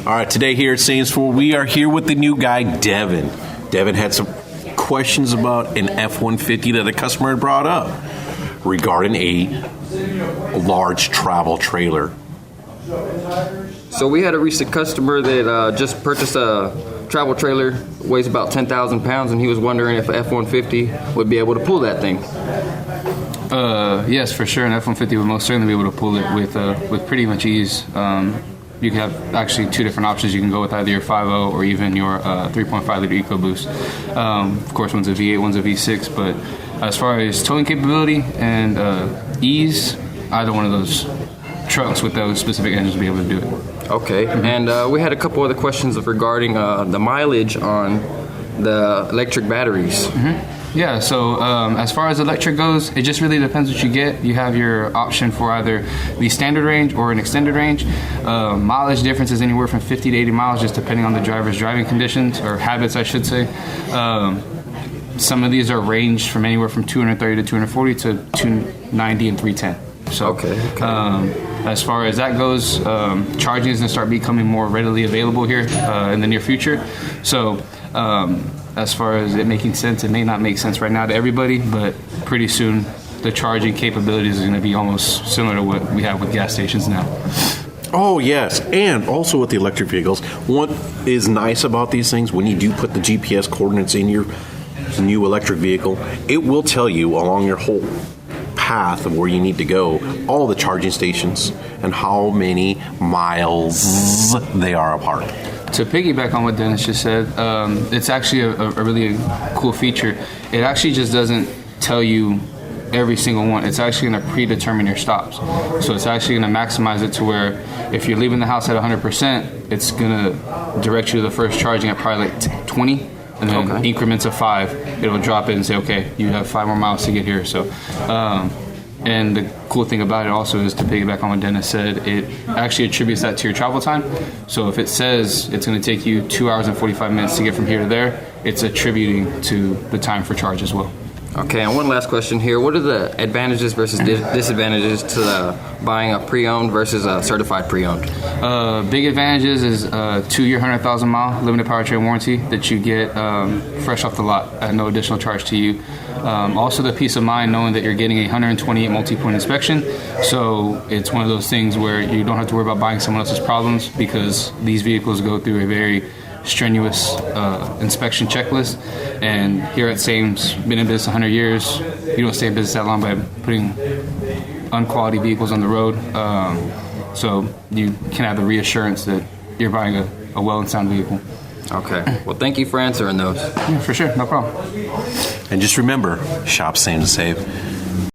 All right, today here at Samesville, we are here with the new guy, Devin. Devin had some questions about an F-150 that a customer had brought up regarding a large travel trailer. So we had a recent customer that just purchased a travel trailer, weighs about 10,000 pounds, and he was wondering if an F-150 would be able to pull that thing. Yes, for sure. An F-150 would most certainly be able to pull it with pretty much ease. You can have actually two different options. You can go with either your 5.0 or even your 3.5 liter EcoBoost. Of course, one's a V8, one's a V6. But as far as towing capability and ease, either one of those trucks with those specific engines will be able to do it. Okay, and we had a couple other questions regarding the mileage on the electric batteries. Yeah, so as far as electric goes, it just really depends what you get. You have your option for either the standard range or an extended range. Mileage difference is anywhere from 50 to 80 miles, just depending on the driver's driving conditions, or habits, I should say. Some of these are ranged from anywhere from 230 to 240 to 290 and 310. So, okay. As far as that goes, charging is going to start becoming more readily available here in the near future. So, as far as it making sense, it may not make sense right now to everybody, but pretty soon the charging capabilities are going to be almost similar to what we have with gas stations now. Oh, yes, and also with the electric vehicles, what is nice about these things, when you do put the GPS coordinates in your new electric vehicle, it will tell you along your whole path of where you need to go, all the charging stations, and how many miles they are apart. To piggyback on what Dennis just said, it's actually a really cool feature. It actually just doesn't tell you every single one. It's actually going to predetermine your stops. So it's actually going to maximize it to where if you're leaving the house at 100%, it's going to direct you to the first charging at probably like 20, and then increments of 5. It'll drop it and say, okay, you have 5 more miles to get here. So, and the cool thing about it also is, to piggyback on what Dennis said, it actually attributes that to your travel time. So if it says it's going to take you 2 hours and 45 minutes to get from here to there, it's attributing to the time for charge as well. Okay, and one last question here. What are the advantages versus disadvantages to buying a pre-owned versus a certified pre-owned? Big advantages is 2-year, 100,000-mile limited powertrain warranty that you get fresh off the lot at no additional charge to you. Also the peace of mind knowing that you're getting a 128 multi-point inspection. So it's one of those things where you don't have to worry about buying someone else's problems, because these vehicles go through a very strenuous inspection checklist. And here at Sames, been in business 100 years. You don't stay in business that long by putting unquality vehicles on the road. So you can have the reassurance that you're buying a well and sound vehicle. Okay. Well, thank you for answering those. Yeah, for sure. No problem. And just remember, shop Sames to save.